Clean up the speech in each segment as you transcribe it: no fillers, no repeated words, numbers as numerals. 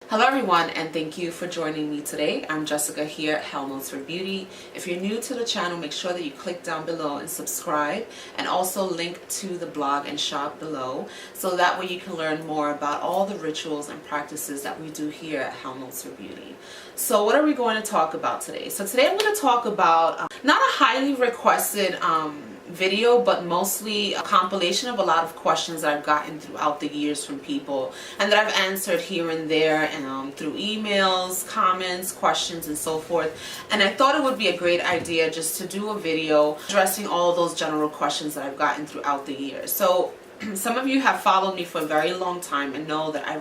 Hello everyone, and thank you for joining me today. I'm Jessica here at Hell Notes for Beauty. If you're new to the channel, make sure that you click down below and subscribe, and also link to the blog and shop below, so that way you can learn more about all the rituals and practices that we do here at Hell Notes for Beauty. So what are we going to talk about today? So today I'm going to talk about not a highly requested video, but mostly a compilation of a lot of questions that I've gotten throughout the years from people, and that I've answered here and there through emails, comments, questions, and so forth. And I thought it would be a great idea just to do a video addressing all of those general questions that I've gotten throughout the years. So some of you have followed me for a very long time and know that I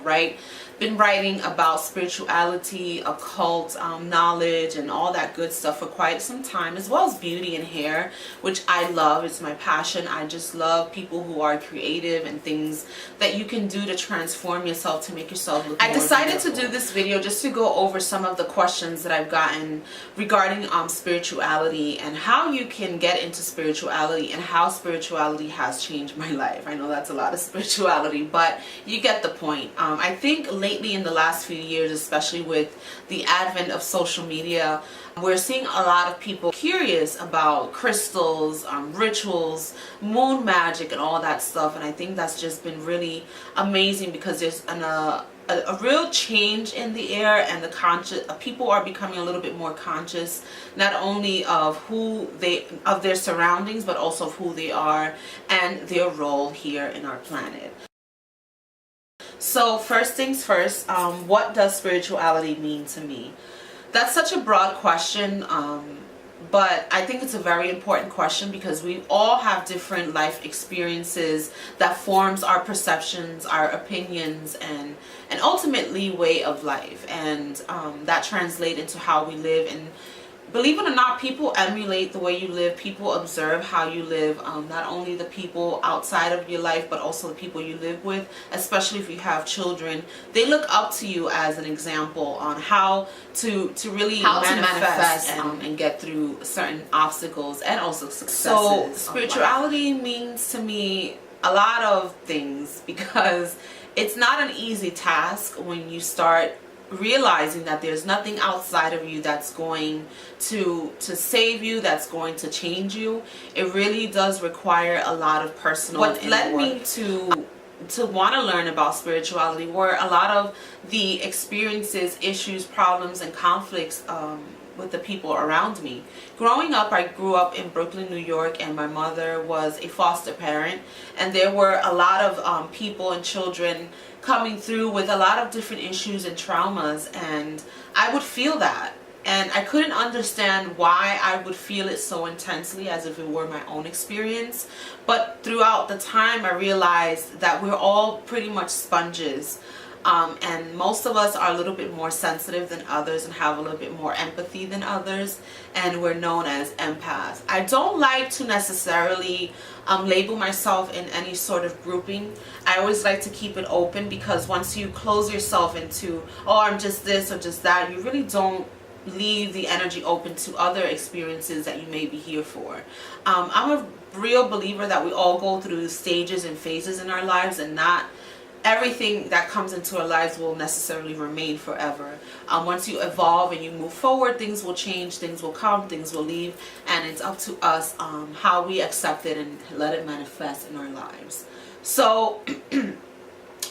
been writing about spirituality, occult knowledge, and all that good stuff for quite some time, as well as beauty and hair, which I love. It's my passion. I just love people who are creative and things that you can do to transform yourself, to make yourself look more beautiful. I decided to do this video just to go over some of the questions that I've gotten regarding spirituality and how you can get into spirituality and how spirituality has changed my life. I know that's a lot of spirituality, but you get the point. I think lately in the last few years, especially with the advent of social media, we're seeing a lot of people curious about crystals, rituals, moon magic, and all that stuff. And I think that's just been really amazing, because there's a real change in the air, and people are becoming a little bit more conscious, not only of of their surroundings, but also of who they are and their role here in our planet. So first things first, what does spirituality mean to me? That's such a broad question, but I think it's a very important question, because we all have different life experiences that forms our perceptions, our opinions, and ultimately way of life, and that translate into how we live. And believe it or not, people emulate the way you live. People observe how you live, not only the people outside of your life, but also the people you live with, especially if you have children. They look up to you as an example on how to really manifest and get through certain obstacles and also successes. So spirituality means to me a lot of things, because it's not an easy task when you start realizing that there's nothing outside of you that's going to save you, that's going to change you. It really does require a lot of personal work. What led me to want to learn about spirituality were a lot of the experiences, issues, problems, and conflicts with the people around me. Growing up, I grew up in Brooklyn, New York, and my mother was a foster parent, and there were a lot of people and children coming through with a lot of different issues and traumas, and I would feel that, and I couldn't understand why I would feel it so intensely, as if it were my own experience. But throughout the time, I realized that we're all pretty much sponges. And most of us are a little bit more sensitive than others and have a little bit more empathy than others, and we're known as empaths. I don't like to necessarily label myself in any sort of grouping. I always like to keep it open, because once you close yourself into, oh, I'm just this or just that, you really don't leave the energy open to other experiences that you may be here for. I'm a real believer that we all go through stages and phases in our lives, and not everything that comes into our lives will necessarily remain forever. Once you evolve and you move forward, things will change, things will come, things will leave, and it's up to us how we accept it and let it manifest in our lives. So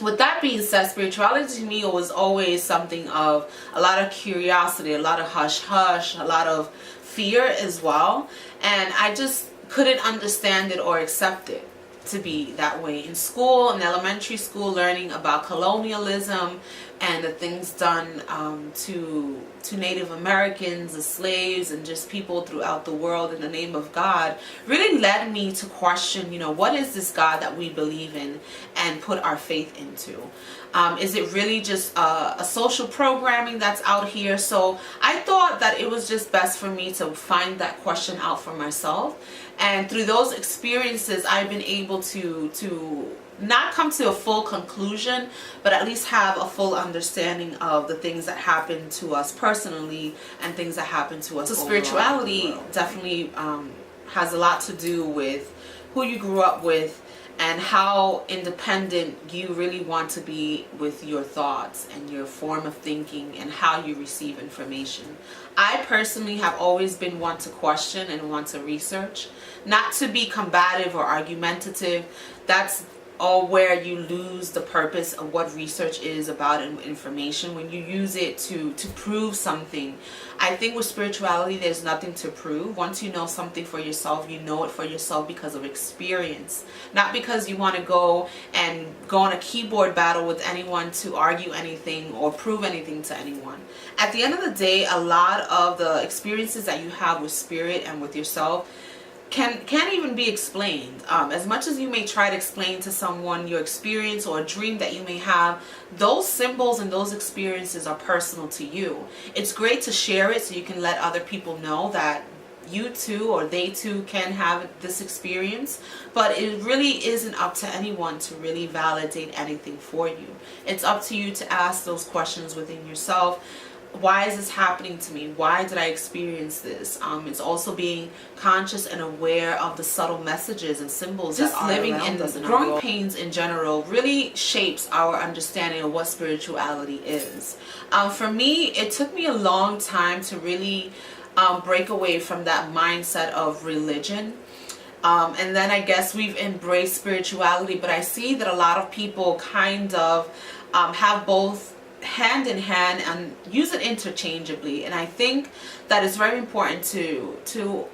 with that being said, spirituality to me was always something of a lot of curiosity, a lot of hush-hush, a lot of fear as well, and I just couldn't understand it or accept it to be that way. In school, in elementary school, learning about colonialism and the things done to Native Americans, the slaves, and just people throughout the world in the name of God, really led me to question, what is this God that we believe in and put our faith into? Is it really just a social programming that's out here? So I thought that it was just best for me to find that question out for myself. And through those experiences, I've been able to not come to a full conclusion, but at least have a full understanding of the things that happen to us personally and things that happen to us. So spirituality definitely has a lot to do with who you grew up with and how independent you really want to be with your thoughts and your form of thinking and how you receive information. I personally have always been one to question and want to research, not to be combative or argumentative. That's all where you lose the purpose of what research is about and information, when you use it to prove something. I think with spirituality there's nothing to prove. Once you know something for yourself, you know it for yourself because of experience, not because you want to go on a keyboard battle with anyone to argue anything or prove anything to anyone. At the end of the day, a lot of the experiences that you have with spirit and with yourself can't even be explained. As much as you may try to explain to someone your experience or a dream that you may have, those symbols and those experiences are personal to you. It's great to share it so you can let other people know that you too or they too can have this experience, but it really isn't up to anyone to really validate anything for you. It's up to you to ask those questions within yourself. Why is this happening to me? Why did I experience this? It's also being conscious and aware of the subtle messages and symbols that are living in us. Growing pains in general really shapes our understanding of what spirituality is. For me, it took me a long time to really break away from that mindset of religion. And then I guess we've embraced spirituality, but I see that a lot of people kind of have both hand in hand and use it interchangeably. And I think that it's very important to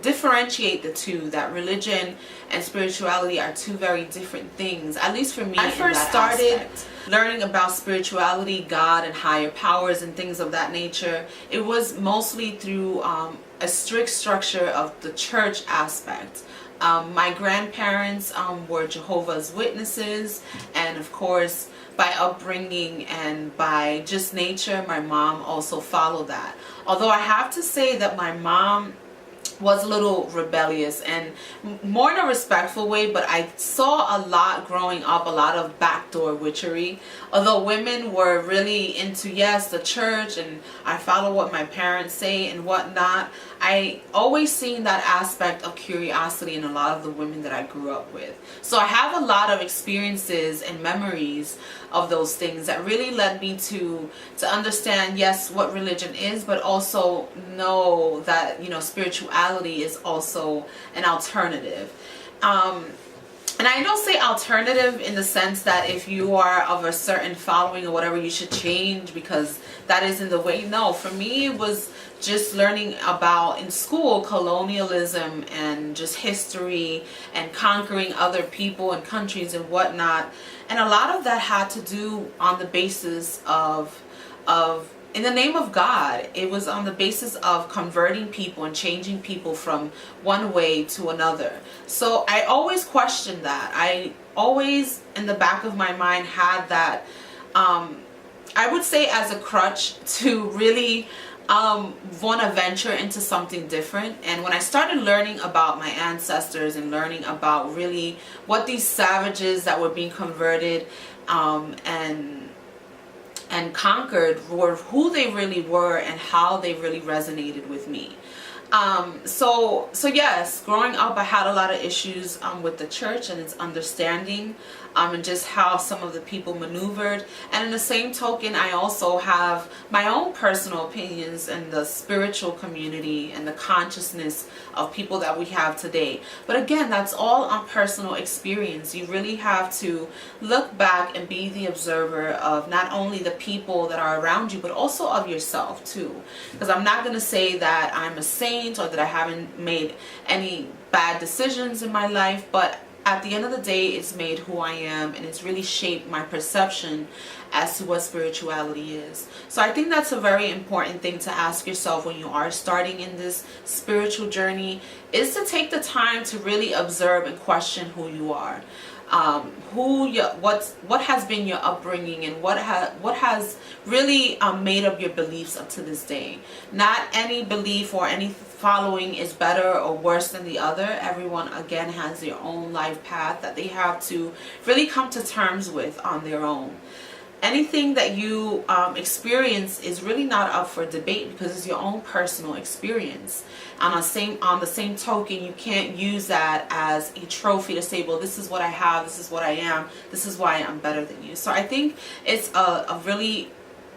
differentiate the two, that religion and spirituality are two very different things, at least for me. I first started learning about spirituality, God and higher powers and things of that nature. It was mostly through a strict structure of the church aspect. My grandparents were Jehovah's Witnesses, and of course by upbringing and by just nature, my mom also followed that. Although I have to say that my mom was a little rebellious, and more in a respectful way, but I saw a lot growing up, a lot of backdoor witchery. Although women were really into, yes, the church, and I follow what my parents say and whatnot, I always seen that aspect of curiosity in a lot of the women that I grew up with. So I have a lot of experiences and memories of those things that really led me to understand, yes, what religion is, but also know that, you know, spirituality is also an alternative. And I don't say alternative in the sense that if you are of a certain following or whatever, you should change because that isn't the way. No, for me it was just learning about, in school, colonialism and just history and conquering other people and countries and whatnot. And a lot of that had to do on the basis of in the name of God. It was on the basis of converting people and changing people from one way to another. So I always questioned that. I always, in the back of my mind, had that, I would say, as a crutch to really want to venture into something different. And when I started learning about my ancestors and learning about really what these savages that were being converted and conquered were, who they really were and how they really resonated with me. So yes, growing up I had a lot of issues with the church and its understanding and just how some of the people maneuvered. And in the same token, I also have my own personal opinions in the spiritual community and the consciousness of people that we have today. But again, that's all on personal experience. You really have to look back and be the observer of not only the people that are around you, but also of yourself too. Because I'm not going to say that I'm a saint or that I haven't made any bad decisions in my life, but at the end of the day, it's made who I am, and it's really shaped my perception as to what spirituality is. So I think that's a very important thing to ask yourself when you are starting in this spiritual journey, is to take the time to really observe and question who you are. What has been your upbringing, and what has really made up your beliefs up to this day. Not any belief or any following is better or worse than the other. Everyone, again, has their own life path that they have to really come to terms with on their own. anything that you experience is really not up for debate because it's your own personal experience. And on the same token, you can't use that as a trophy to say, well, this is what I have, this is what I am, this is why I'm better than you. So I think it's a really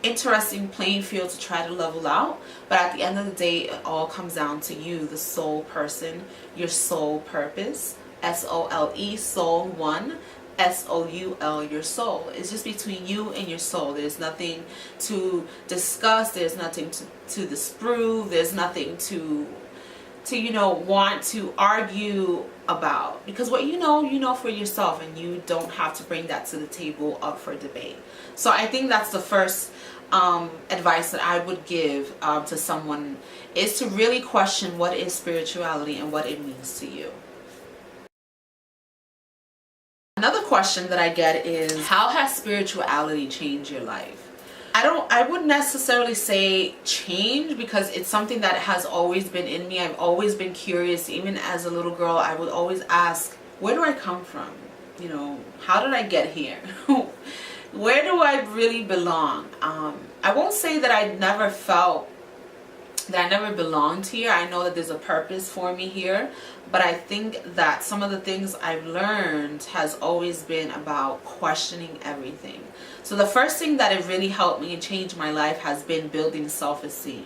interesting playing field to try to level out, but at the end of the day, it all comes down to you, the soul person, your soul purpose, SOLE, soul one, SOUL, your soul. It's just between you and your soul. There's nothing to discuss, there's nothing to disprove, there's nothing to want to argue about, because what you know for yourself, and you don't have to bring that to the table up for debate. So I think that's the first advice that I would give to someone, is to really question what is spirituality and what it means to you. Another question that I get is, how has spirituality changed your life? I wouldn't necessarily say change, because it's something that has always been in me. I've always been curious. Even as a little girl, I would always ask, where do I come from? How did I get here? Where do I really belong? I won't say that I never felt that I never belonged here. I know that there's a purpose for me here, but I think that some of the things I've learned has always been about questioning everything. So the first thing that it really helped me and changed my life has been building self-esteem.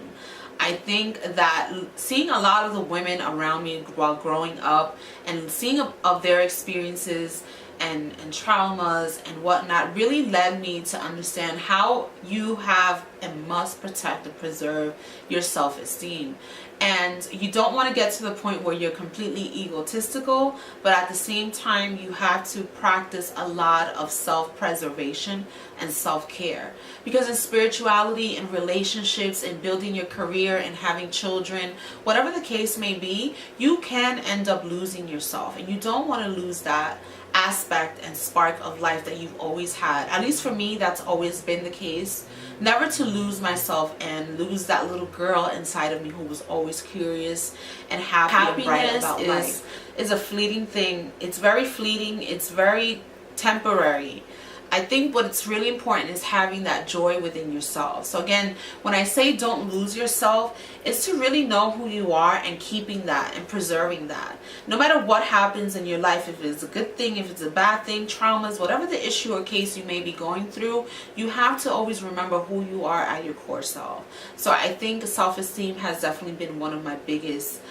I think that seeing a lot of the women around me while growing up and seeing of their experiences and traumas and whatnot really led me to understand how you have and must protect and preserve your self-esteem. And you don't want to get to the point where you're completely egotistical, but at the same time you have to practice a lot of self-preservation and self-care, because in spirituality and relationships and building your career and having children, whatever the case may be, you can end up losing yourself, and you don't want to lose that aspect and spark of life that you've always had. At least for me, that's always been the case. Never to lose myself and lose that little girl inside of me who was always curious and happy and bright about life. Is a fleeting thing. It's very fleeting. It's very temporary. I think what's really important is having that joy within yourself. So again, when I say don't lose yourself, it's to really know who you are and keeping that and preserving that. No matter what happens in your life, if it's a good thing, if it's a bad thing, traumas, whatever the issue or case you may be going through, you have to always remember who you are at your core self. So I think self-esteem has definitely been one of my biggest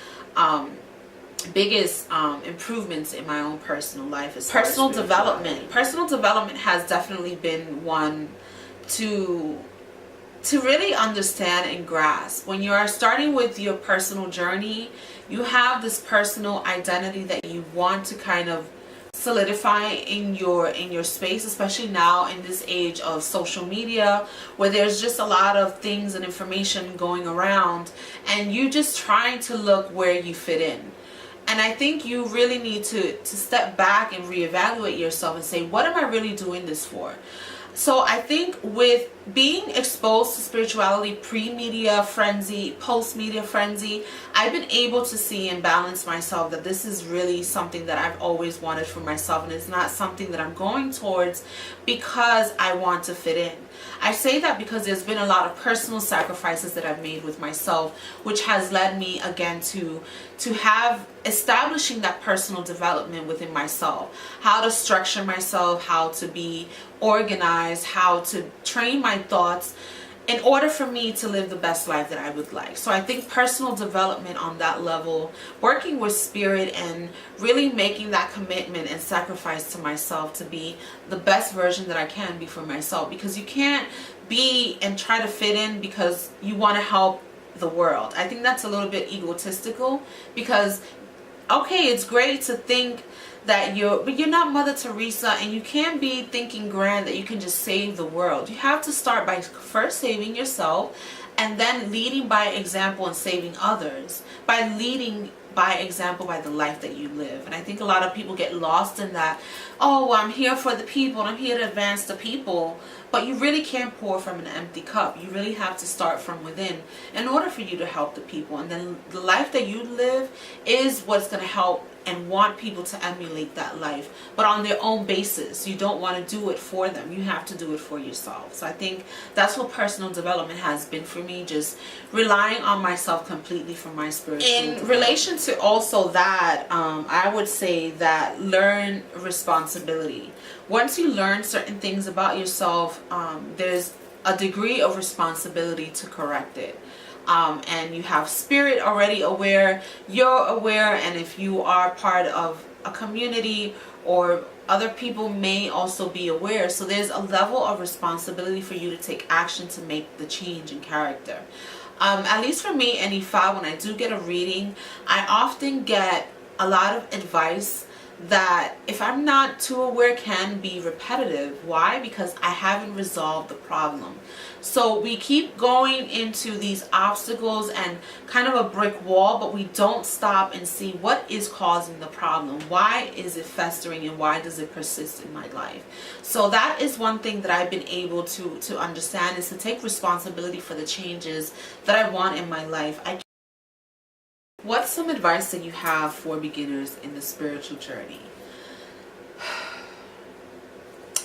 improvements in my own personal life. Is personal development. Personal development has definitely been one to really understand and grasp. When you are starting with your personal journey, you have this personal identity that you want to kind of solidify in your space, especially now in this age of social media, where there's just a lot of things and information going around, and you just trying to look where you fit in. And I think you really need to step back and reevaluate yourself and say, what am I really doing this for? So I think with being exposed to spirituality pre-media frenzy, post-media frenzy, I've been able to see and balance myself that this is really something that I've always wanted for myself, and it's not something that I'm going towards because I want to fit in. I say that because there's been a lot of personal sacrifices that I've made with myself, which has led me again to have establishing that personal development within myself, how to structure myself, how to be organized, how to train my thoughts in order for me to live the best life that I would like. So I think personal development on that level, working with spirit and really making that commitment and sacrifice to myself to be the best version that I can be for myself, because you can't be and try to fit in because you want to help the world. I think that's a little bit egotistical, because okay, it's great to think that you're not Mother Teresa, and you can't be thinking grand that you can just save the world. You have to start by first saving yourself, and then leading by example and saving others by leading by example by the life that you live. And I think a lot of people get lost in that, oh, well, I'm here for the people and I'm here to advance the people, but you really can't pour from an empty cup. You really have to start from within in order for you to help the people, and then the life that you live is what's going to help and want people to emulate that life, but on their own basis. You don't want to do it for them. You have to do it for yourself. So I think that's what personal development has been for me, just relying on myself completely for my spiritual in relation to also that, I would say that learn responsibility. Once you learn certain things about yourself, there's a degree of responsibility to correct it. And you have spirit already aware, you're aware, and if you are part of a community or other people may also be aware. So there's a level of responsibility for you to take action to make the change in character. At least for me, in Ifa, when I do get a reading, I often get a lot of advice that, if I'm not too aware, can be repetitive. Why? Because I haven't resolved the problem. So we keep going into these obstacles and kind of a brick wall, but we don't stop and see what is causing the problem. Why is it festering, and why does it persist in my life? So that is one thing that I've been able to understand, is to take responsibility for the changes that I want in my life. What's some advice that you have for beginners in the spiritual journey?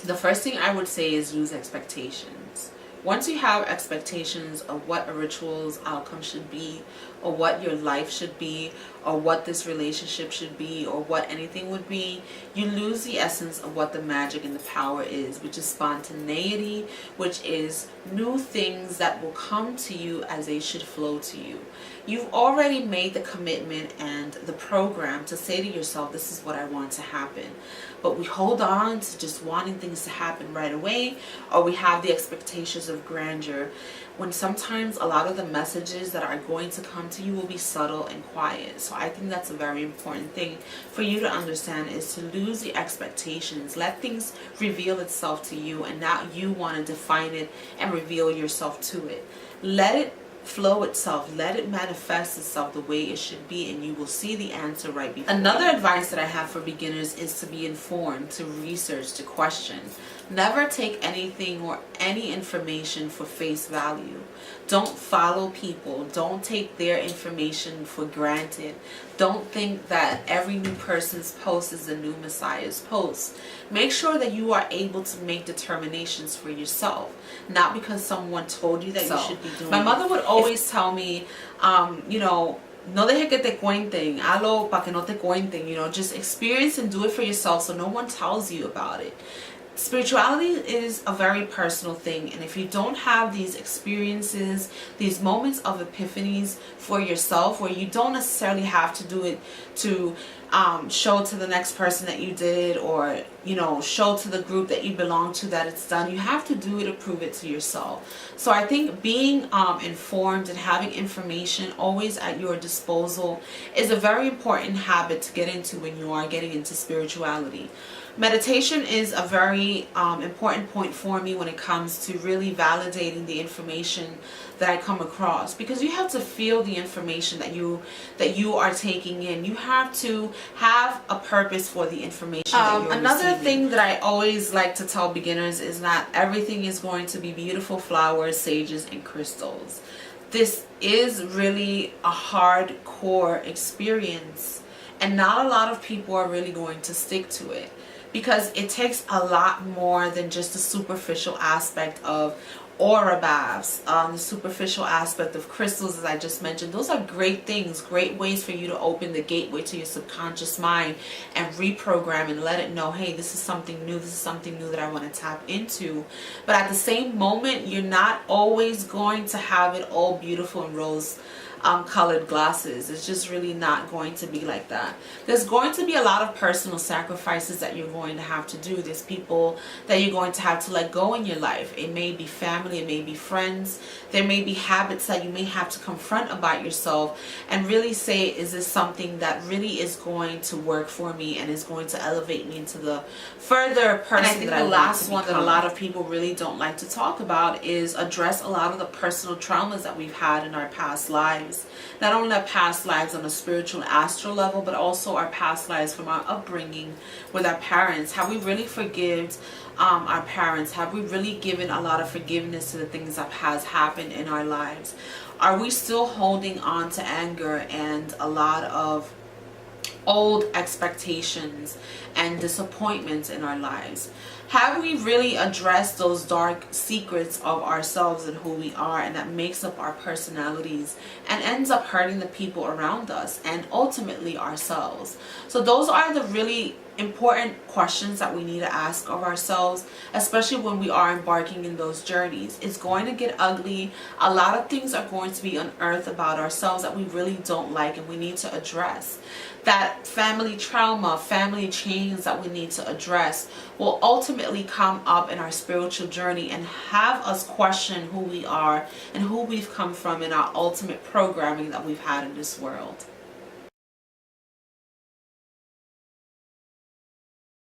The first thing I would say is lose expectations. Once you have expectations of what a ritual's outcome should be, or what your life should be, or what this relationship should be, or what anything would be, you lose the essence of what the magic and the power is, which is spontaneity, which is new things that will come to you as they should flow to you. You've already made the commitment and the program to say to yourself, this is what I want to happen. But we hold on to just wanting things to happen right away, or we have the expectations of grandeur, when sometimes a lot of the messages that are going to come to you will be subtle and quiet. So I think that's a very important thing for you to understand, is to lose the expectations. Let things reveal itself to you, and not you want to define it and reveal yourself to it. Let it flow itself, let it manifest itself the way it should be, and you will see the answer right before. Another advice that I have for beginners is to be informed, to research, to question. Never take anything or any information for face value. Don't follow people. Don't take their information for granted. Don't think that every new person's post is the new Messiah's post. Make sure that you are able to make determinations for yourself, not because someone told you that you should be doing. My mother would always tell me, no deje que te cuenten, hazlo pa que no te cuenten, just experience and do it for yourself so no one tells you about it. Spirituality is a very personal thing, and if you don't have these experiences, these moments of epiphanies for yourself, where you don't necessarily have to do it to show to the next person that you did, or show to the group that you belong to that it's done. You have to do it to prove it to yourself. So I think being informed and having information always at your disposal is a very important habit to get into when you are getting into spirituality. Meditation is a very important point for me when it comes to really validating the information that I come across, because you have to feel the information that you are taking in. You have to have a purpose for the information that you're another receiving. Thing that I always like to tell beginners is not everything is going to be beautiful flowers, sages, and crystals. This is really a hardcore experience, and not a lot of people are really going to stick to it, because it takes a lot more than just the superficial aspect of aura baths, the superficial aspect of crystals, as I just mentioned. Those are great things, great ways for you to open the gateway to your subconscious mind and reprogram and let it know, hey, this is something new, this is something new that I want to tap into. But at the same moment, you're not always going to have it all beautiful and rose colored glasses. It's just really not going to be like that. There's going to be a lot of personal sacrifices that you're going to have to do. There's people that you're going to have to let go in your life. It may be family, it may be friends. There may be habits that you may have to confront about yourself and really say, is this something that really is going to work for me and is going to elevate me into the further person? And I think the last one that a lot of people really don't like to talk about is address a lot of the personal traumas that we've had in our past lives. Not only our past lives on a spiritual astral level, but also our past lives from our upbringing with our parents. Have we really forgiven our parents? Have we really given a lot of forgiveness to the things that has happened in our lives? Are we still holding on to anger and a lot of old expectations and disappointments in our lives? Have we really addressed those dark secrets of ourselves and who we are, and that makes up our personalities and ends up hurting the people around us and ultimately ourselves? So those are the really important questions that we need to ask of ourselves, especially when we are embarking in those journeys. It's going to get ugly. A lot of things are going to be unearthed about ourselves that we really don't like, and we need to address. That family trauma, family chains that we need to address will ultimately come up in our spiritual journey and have us question who we are and who we've come from in our ultimate programming that we've had in this world.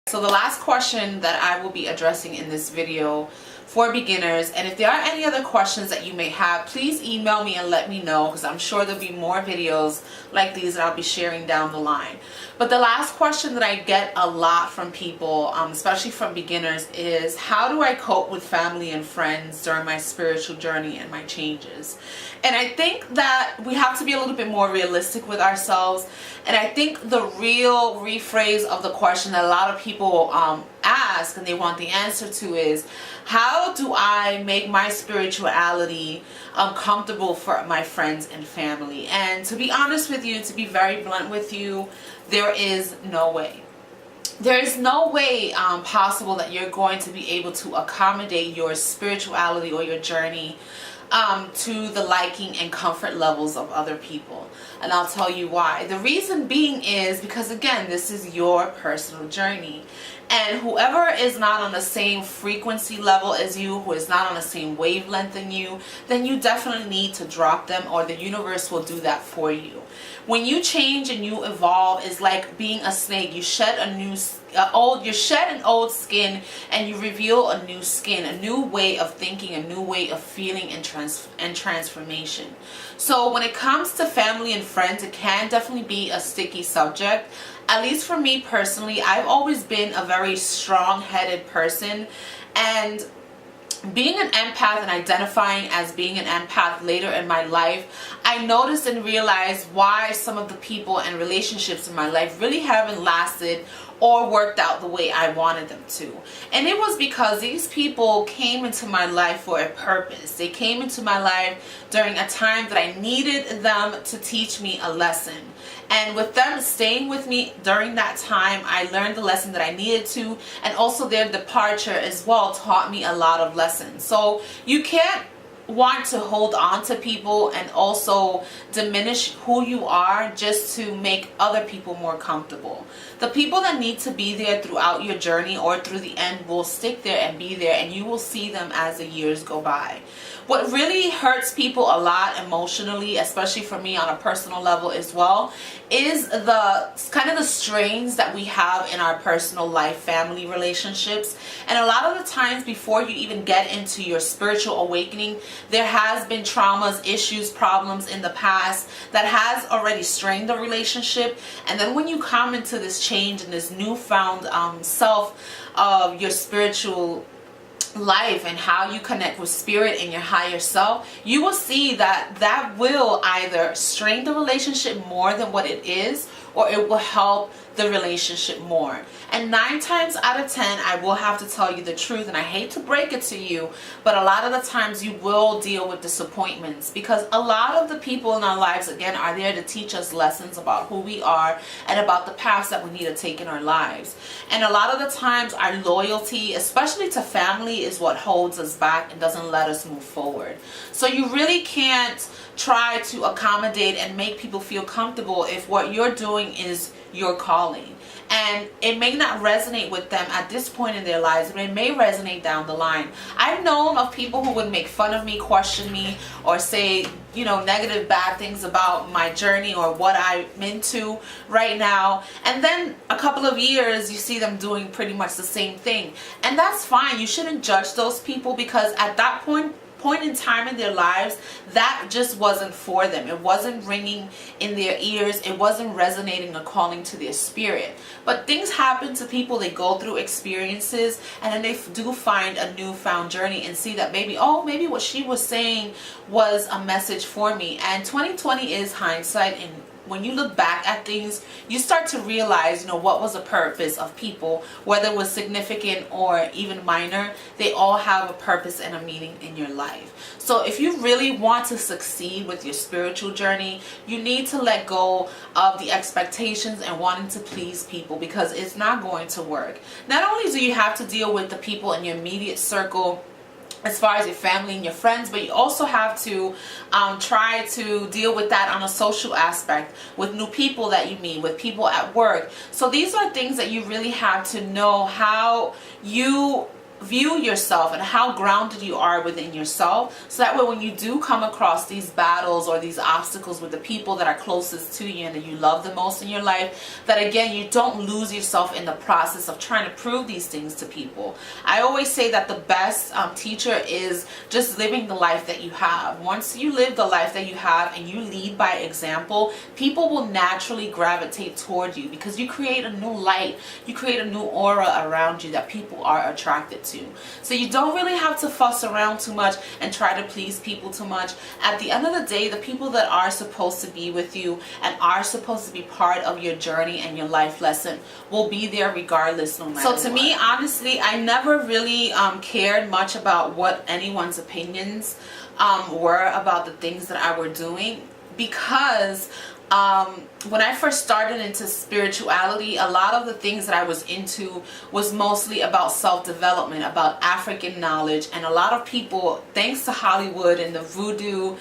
So the last question that I will be addressing in this video for beginners, and if there are any other questions that you may have, please email me and let me know, because I'm sure there'll be more videos like these that I'll be sharing down the line. But the last question that I get a lot from people, especially from beginners, is how do I cope with family and friends during my spiritual journey and my changes? And I think that we have to be a little bit more realistic with ourselves. And I think the real rephrase of the question that a lot of people ask and they want the answer to is, how do I make my spirituality comfortable for my friends and family? And to be honest with you, to be very blunt with you, there is no way. There is no way possible that you're going to be able to accommodate your spirituality or your journey to the liking and comfort levels of other people. And I'll tell you why. The reason being is because, again, this is your personal journey. And whoever is not on the same frequency level as you, who is not on the same wavelength than you, then you definitely need to drop them, or the universe will do that for you. When you change and you evolve, it's like being a snake. You shed you shed an old skin and you reveal a new skin, a new way of thinking, a new way of feeling, and transformation. So when it comes to family and friends, it can definitely be a sticky subject. At least for me personally, I've always been a very strong-headed person, and being an empath and identifying as being an empath later in my life, I noticed and realized why some of the people and relationships in my life really haven't lasted or worked out the way I wanted them to. And it was because these people came into my life for a purpose. They came into my life during a time that I needed them to teach me a lesson. And with them staying with me during that time, I learned the lesson that I needed to, and also their departure as well taught me a lot of lessons. So you can't want to hold on to people and also diminish who you are just to make other people more comfortable. The people that need to be there throughout your journey or through the end will stick there and be there, and you will see them as the years go by. What really hurts people a lot emotionally, especially for me on a personal level as well, is the kind of the strains that we have in our personal life, family relationships. And a lot of the times before you even get into your spiritual awakening, there has been traumas, issues, problems in the past that has already strained the relationship. And then when you come into this change and this newfound self of your spiritual life and how you connect with spirit and your higher self, you will see that that will either strain the relationship more than what it is, or it will help the relationship more. And 9 times out of 10, I will have to tell you the truth, and I hate to break it to you, but a lot of the times you will deal with disappointments, because a lot of the people in our lives, again, are there to teach us lessons about who we are and about the paths that we need to take in our lives. And a lot of the times our loyalty, especially to family, is what holds us back and doesn't let us move forward. So you really can't try to accommodate and make people feel comfortable if what you're doing is your calling. And it may not resonate with them at this point in their lives, but it may resonate down the line. I've known of people who would make fun of me, question me, or say, you know, negative, bad things about my journey or what I'm into right now. And then a couple of years, you see them doing pretty much the same thing. And that's fine. You shouldn't judge those people, because at that point in time in their lives, that just wasn't for them. It wasn't ringing in their ears. It wasn't resonating or calling to their spirit. But things happen to people. They go through experiences, and then they do find a newfound journey and see that maybe what she was saying was a message for me. And 2020 is hindsight in when you look back at things, you start to realize, what was the purpose of people, whether it was significant or even minor. They all have a purpose and a meaning in your life. So if you really want to succeed with your spiritual journey, you need to let go of the expectations and wanting to please people, because it's not going to work. Not only do you have to deal with the people in your immediate circle, as far as your family and your friends, but you also have to try to deal with that on a social aspect, with new people that you meet, with people at work. So these are things that you really have to know how you view yourself and how grounded you are within yourself, so that way when you do come across these battles or these obstacles with the people that are closest to you and that you love the most in your life, that again, you don't lose yourself in the process of trying to prove these things to people. I always say that the best teacher is just living the life that you have. Once you live the life that you have and you lead by example, people will naturally gravitate toward you, because you create a new light, you create a new aura around you that people are attracted to. So you don't really have to fuss around too much and try to please people too much. At the end of the day, the people that are supposed to be with you and are supposed to be part of your journey and your life lesson will be there regardless, no matter what. So to me, honestly, I never really cared much about what anyone's opinions were about the things that I were doing, because when I first started into spirituality, a lot of the things that I was into was mostly about self-development, about African knowledge, and a lot of people, thanks to Hollywood and the voodoo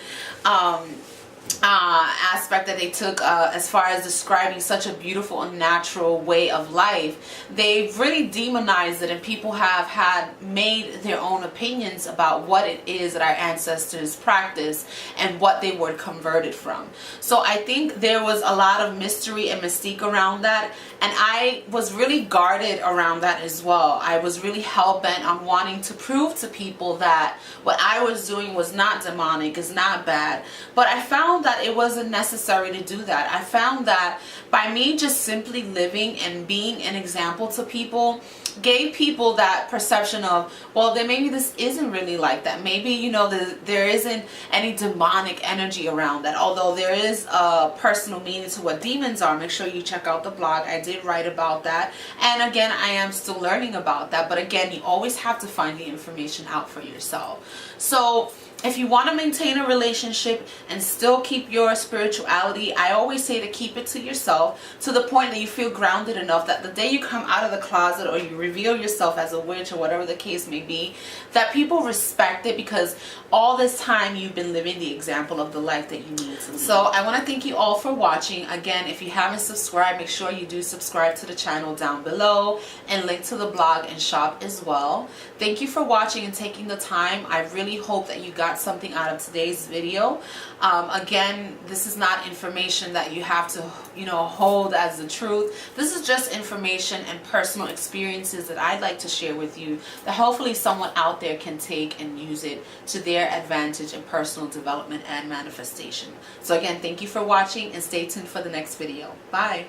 aspect that they took as far as describing such a beautiful and natural way of life, they've really demonized it, and people have had made their own opinions about what it is that our ancestors practiced and what they were converted from. So I think there was a lot of mystery and mystique around that, and I was really guarded around that as well. I was really hell-bent on wanting to prove to people that what I was doing was not demonic, is not bad. But I found that it wasn't necessary to do that. I found that by me just simply living and being an example to people, gave people that perception of, well, then maybe this isn't really like that. Maybe, there isn't any demonic energy around that. Although there is a personal meaning to what demons are. Make sure you check out the blog. I did write about that. And again, I am still learning about that. But again, you always have to find the information out for yourself. So if you want to maintain a relationship and still keep your spirituality, I always say to keep it to yourself, to the point that you feel grounded enough that the day you come out of the closet or you reveal yourself as a witch or whatever the case may be, that people respect it, because all this time you've been living the example of the life that you need to live. So I want to thank you all for watching. Again, if you haven't subscribed, make sure you do subscribe to the channel down below, and link to the blog and shop as well. Thank you for watching and taking the time. I really hope that you got something out of today's video. Again, this is not information that you have to hold as the truth. This is just information and personal experiences that I'd like to share with you, that hopefully someone out there can take and use it to their advantage in personal development and manifestation. So again, thank you for watching, and stay tuned for the next video. Bye.